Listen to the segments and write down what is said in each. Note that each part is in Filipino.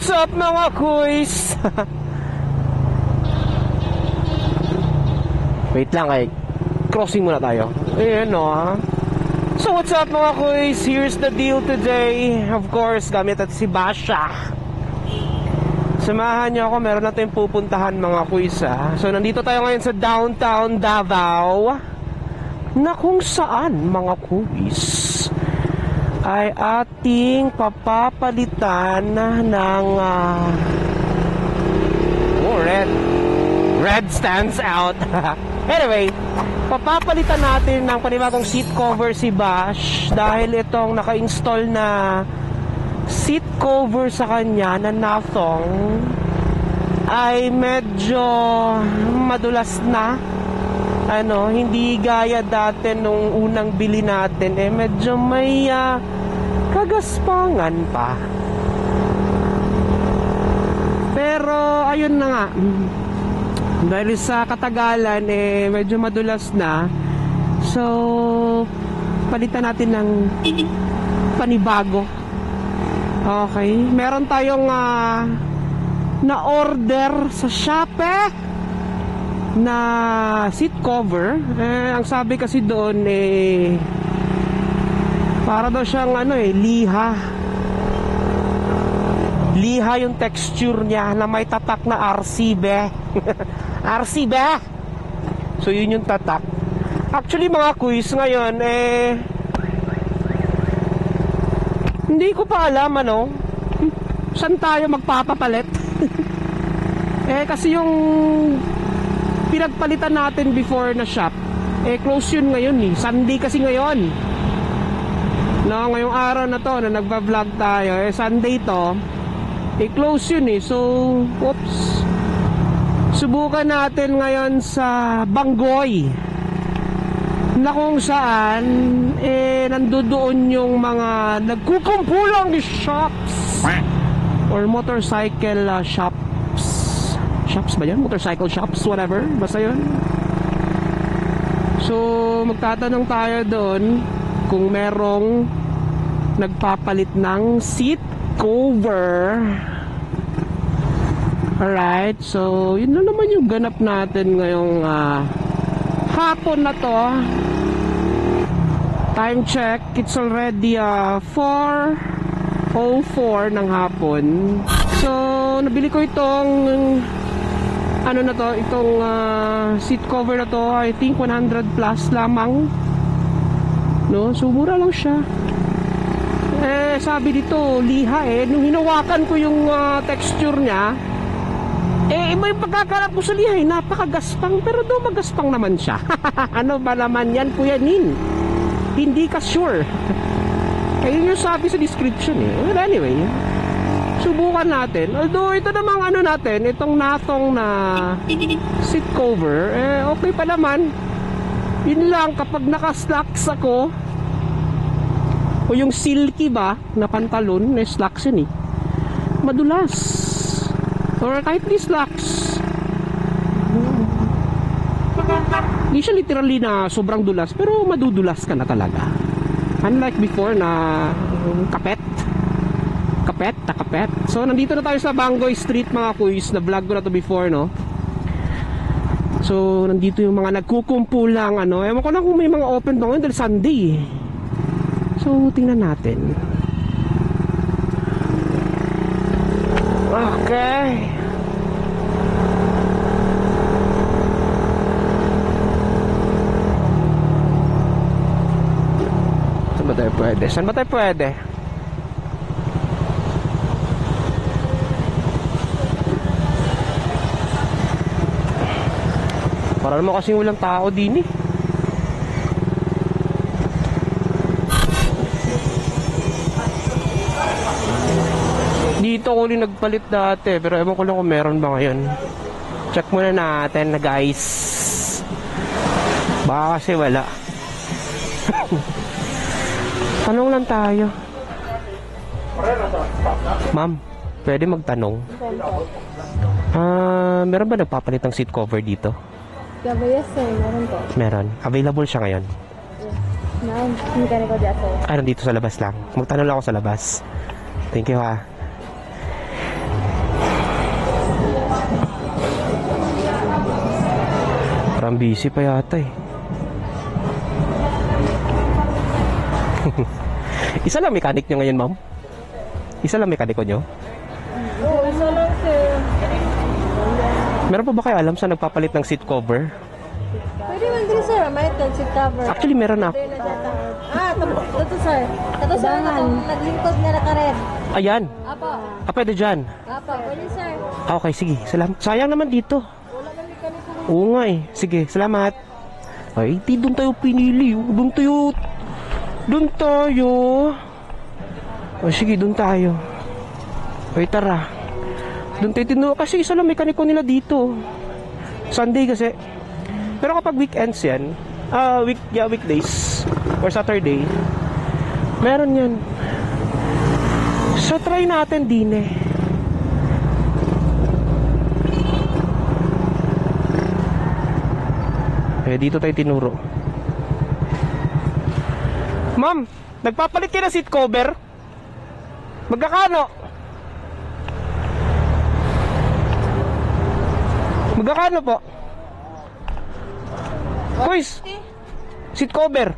what's up mga kuys? Wait lang ay crossing muna tayo. Ayan o ha. So what's up mga kuys? Here's the deal today. Of course, gamit natin si Basha. Samahan niyo ako, meron na tayong pupuntahan mga kuys ha. So nandito tayo ngayon sa downtown Davao, na kung saan mga kuys ay ating papapalitan ng red stands out. Anyway, papapalitan natin ng panibagong seat cover si Bash dahil itong naka-install na seat cover sa kanya na Nathong ay medyo madulas na. Hindi gaya dati nung unang bili natin, medyo may kagaspangan pa. Pero ayun na nga, dahil sa katagalan medyo madulas na, so palitan natin ng panibago. Okay, meron tayong na order sa Shopee na seat cover. Ang sabi kasi doon para daw siyang liha yung texture niya, na may tatak na RCB. RCB. So yun yung tatak. Actually mga kuys, ngayon hindi ko pa alam saan tayo magpapapalit. Kasi yung pinagpalitan natin before na shop close yun ngayon Sunday kasi ngayon. Ngayong araw na to na nagba-vlog tayo, Sunday to, close yun So oops, subukan natin ngayon sa Bangoy, na kung saan nandoon yung mga nagkukumpulang shops or motorcycle shops ba yan? Motorcycle shops, whatever, basta yun. So magtatanong tayo doon kung merong nagpapalit ng seat cover. Alright, so yun na naman yung ganap natin ngayong hapon na to. Time check, it's already 4:04 ng hapon. So nabili ko itong itong seat cover na to, I think 100 plus lamang, so mura lang siya. Sabi dito liha nung hinawakan ko yung texture niya, iba yung pagkakalap ko sa liha, napakagaspang, pero daw magaspang naman siya. Ano ba naman yan, Kuya Nin? Hindi ka sure. Ayun yung sabi sa description Well, anyway, subukan natin. Although ito namang natin, itong Nathong na seat cover, okay pa naman. Yun lang, kapag naka-slacks ako, o yung silky ba na pantalon, slacks yun madulas. Or kahit di slacks, hindi siya literally na sobrang dulas, pero madudulas ka na talaga. Unlike before na kapet. So nandito na tayo sa Bangoy Street mga kuys. Na vlog ko na to before So nandito yung mga nagkukumpulang ewan ko lang kung may mga open doon dahil Sunday So tingnan natin. Okay, Saan ba tayo pwede? Para naman kasing walang tao din Dito ko rin nagpalit dati, pero ewan ko lang kung meron ba ngayon. Check muna natin na guys. Baka kasi wala. Tanong lang tayo. Ma'am, pwede magtanong? Meron ba nagpapalit ng seat cover dito? Yes sir, meron po. Meron. Available siya ngayon? Yes. Mechanical dyan sir. Nandito sa labas lang. Magtanong lang ako sa labas. Thank you ha. Parang busy pa yata eh. Isa lang mechanic nyo ngayon, ma'am? Isa lang mekaniko nyo? Oo, isa lang, sir. Meron pa ba kayo alam sa nagpapalit ng seat cover? Pwede man din, sir. May seat cover. Actually, meron na. Ito, sir. Ito, sir. Naglingkod nga naka-red. Ayan. Apo. Pwede dyan. Apo. Pwede, sir. Okay, sige. Salamat. Sayang naman dito. Oo nga eh. Sige, salamat. Ay, di doon tayo pinili. Doon tayo. Doon tayo. O sige, doon tayo. Ay, tara. Doon tayo tinuha. Kasi isa lang mekaniko nila dito. Sunday kasi. Pero kapag weekends yan, weekdays or Saturday, meron yan. So, try natin din eh. Dito tayo tinuro. Ma'am, nagpapalit kayo ng seat cover? Magkakano? Magkakano po? Kuis, seat cover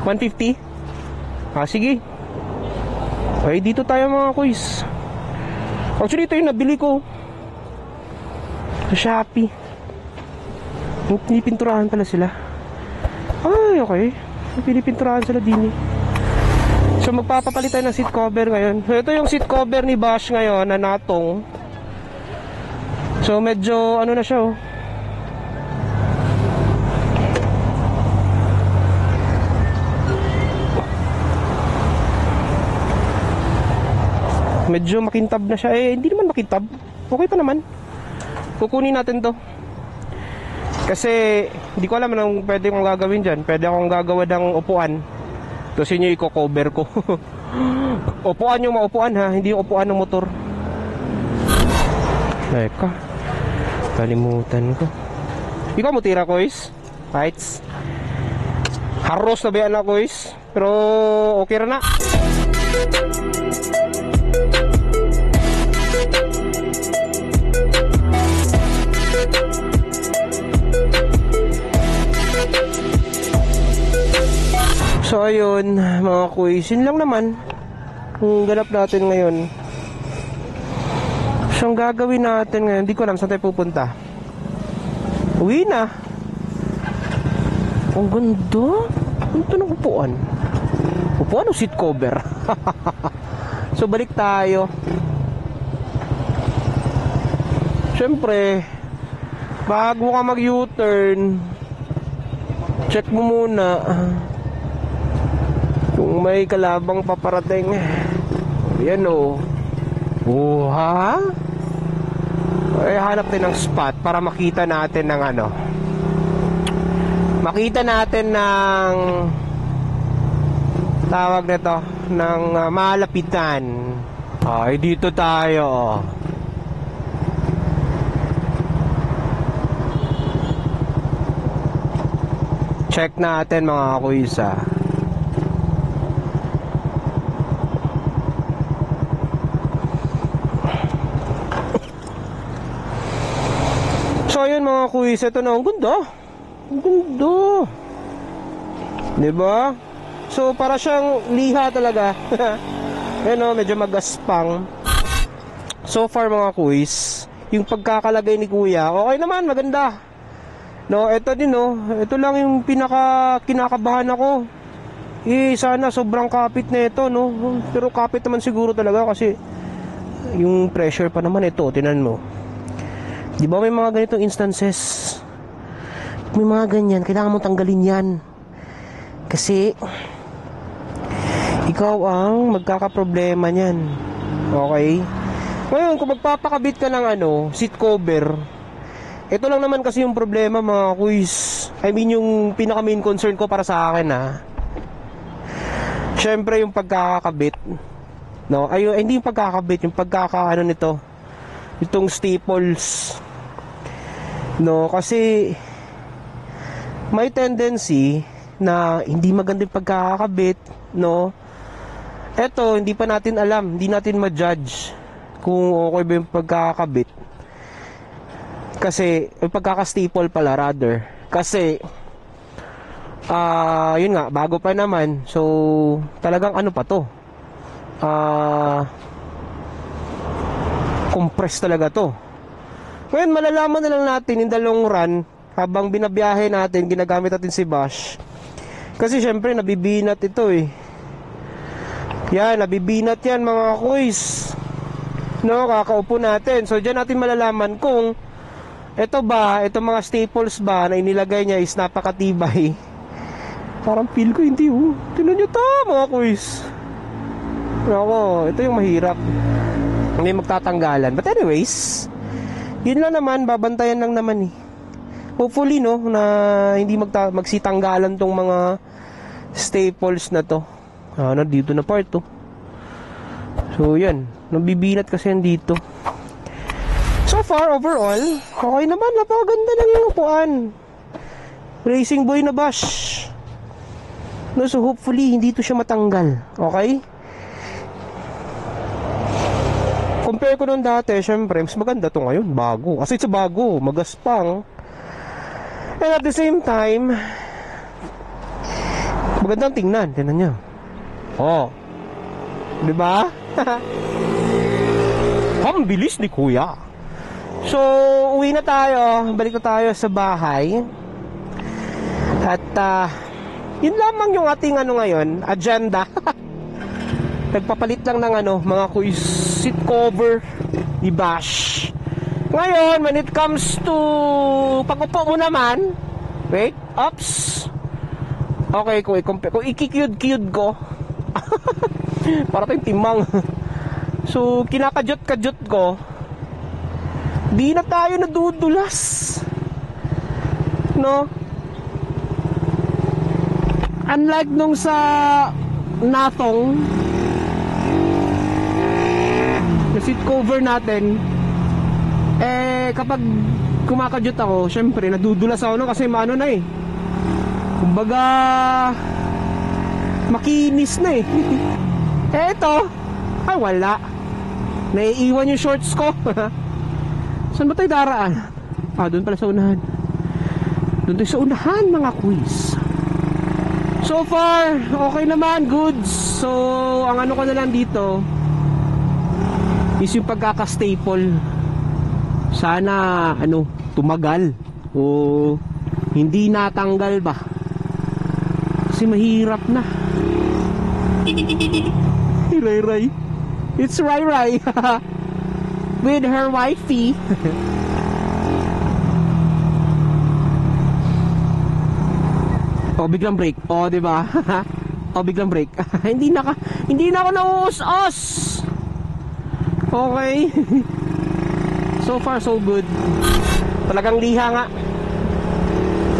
150? Sige. Ay, dito tayo mga kuis. Actually, ito yung nabili ko sa Shopee. Pinipinturahan pala sila. Ay, okay. Pinipinturahan sila din eh. So, magpapapalit tayo ng seat cover ngayon. So, ito yung seat cover ni Bash ngayon na natong. So, medyo ano na siya oh. Medyo makintab na siya. Hindi naman makintab. Okay pa naman. Kukunin natin to. Kasi, hindi ko alam anong pwede kong gagawin dyan. Pwede akong gagawa ng upuan. Tapos yun yung i-cover ko. Upuan yung maupuan ha. Hindi yung upuan ng motor. Teka. Kalimutan ko. Ikaw mo tira, Kois? Heights. Haros na ba yan na, Kois? Pero, okay na na. So ayun mga kuys, yun lang naman ang ganap natin ngayon. So ang gagawin natin ngayon, hindi ko alam saan tayo pupunta. Uwi na. Ang ganda. Ano ito ng upuan? Upuan o seat cover? So balik tayo. Siyempre, bago ka mag U-turn, check mo muna kung may kalabang paparating. Yan o. Ha? Ay, hanap din ng spot para makita natin ng ano. Makita natin ng tawag nito ng malapitan. Ay, dito tayo. Check natin mga kuisa. So ayun mga kuis, ito na, ang ganda. Ang ganda. Diba? So para siyang liha talaga. Ayun o, medyo magaspang. So far mga kuis, yung pagkakalagay ni kuya, okay naman, maganda. No, ito din no, ito lang yung kinakabahan ako. Sana sobrang kapit na ito no. Pero kapit naman siguro talaga kasi yung pressure pa naman ito, tinan mo. Di ba may mga ganitong instances? May mga ganyan, kailangan mo tanggalin yan. Kasi ikaw ang magkakaproblema niyan. Okay? Ngayon, kung magpapakabit ka ng seat cover, ito lang naman kasi yung problema mga kuis. I mean yung pinaka main concern ko para sa akin Syempre yung pagkakabit. No, hindi yung pagkakabit, yung pagkakaano nito. Itong staples. No, kasi may tendency na hindi magandang pagkakabit, no? Eto, hindi pa natin alam, hindi natin ma-judge kung okay ba yung pagkakabit. Kasi, pagkaka-staple pala rather. Kasi, yun nga, bago pa naman. So, talagang ano pa to? Compress talaga to. Ngayon, malalaman na lang natin in the long run, habang binabiyahe natin, ginagamit natin si Bosch. Kasi syempre, nabibinat ito eh. Yan, nabibinat yan mga kuys. No, kakaupo natin. So, dyan natin malalaman kung ito ba, ito mga staples ba na inilagay niya is napakatibay. Parang feel ko hindi oh. Tignan nyo to mga kuys. Ako, ito yung mahirap. Hindi magtatanggalan. But anyways, yun lang naman, babantayan lang naman eh. Hopefully no, na hindi magsitanggalan tong mga staples na to. Dito na part to. So yan, nabibinat kasi yan dito. So far, overall, okay naman, napakaganda lang yung upuan. Racing boy na Bosch. No, so hopefully, hindi to siya matanggal. Okay? Compare ko nung dati, syempre, mas maganda to ngayon, bago. Kasi it's bago, magaspang. And at the same time, magandang tingnan. Tingnan niya. Oh. Diba? Ang bilis ni Kuya. So, uwi na tayo. Balik na tayo sa bahay. At, yun lamang yung ating ngayon, agenda. Nagpapalit lang ng mga kuis seat cover ni Bosch. Ngayon, when it comes to pag-upo mo naman, wait, ups. Okay, kung ikikiyud-kiyud ko, para tayong timang. So, kinakadyot-kadyot ko, di na tayo nadudulas. No? Unlike nung sa Natong, na seat cover natin, kapag kumakadyot ako, syempre nadudulas ako kasi maano na eh, kumbaga makinis na eh. Eto, wala, naiiwan yung shorts ko. Saan ba tayo daraan? Doon pala sa unahan. Doon tayo sa unahan mga quiz. So far, okay naman, goods. So, ang ko na lang dito is yung pagkaka-staple. Sana tumagal o hindi natanggal ba, kasi mahirap na. Ray, it's Ray with her wifey. Biglang break. Diba? Biglang break. hindi na ako nauus-os. Okay. So far so good. Talagang liha nga.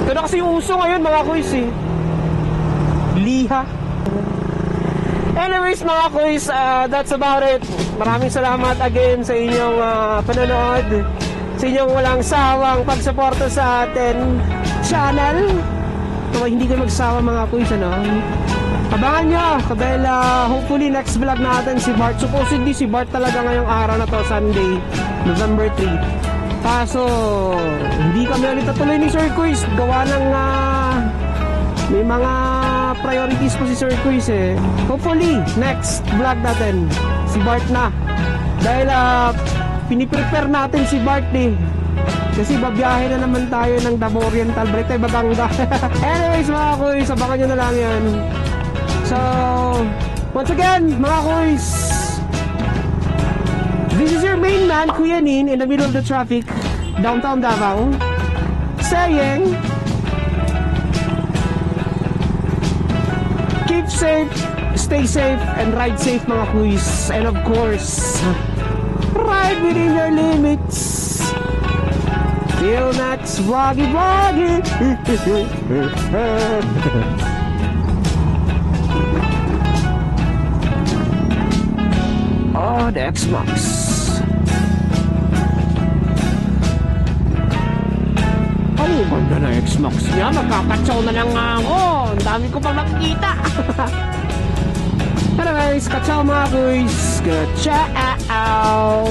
Ito na kasi yung uso ngayon mga kuys eh. Liha. Anyways mga kuys, that's about it. Maraming salamat again sa inyong panonood, sa inyong walang sawang pagsuporta sa atin channel. So, hindi kayo magsawa mga kuys, abangan nyo dahil hopefully next vlog natin si Bart. Supposedly si Bart talaga ngayong araw na to, Sunday, November 3. Kaso hindi kami ulit natuloy ni Sir Quiz. Gawa ng may mga priorities po si Sir Quiz eh. Hopefully next vlog natin si Bart na, dahil piniprepare natin si Bart eh. Kasi babiyahe na naman tayo ng Davao Oriental, balik tayo Baganga. Anyways mga kuys, abangan nyo na lang yan. So, once again mga kuys, this is your main man, Kuya Nin, in the middle of the traffic, downtown Davao, saying, keep safe, stay safe, and ride safe mga kuys. And of course, ride within your limits. Till next vloggy. The X-Max. Ang ganda na X-Max niya. Magkakatsaw na lang ako. Ang dami ko pang nakikita. Anyways, katsaw mga boys. Katsaw.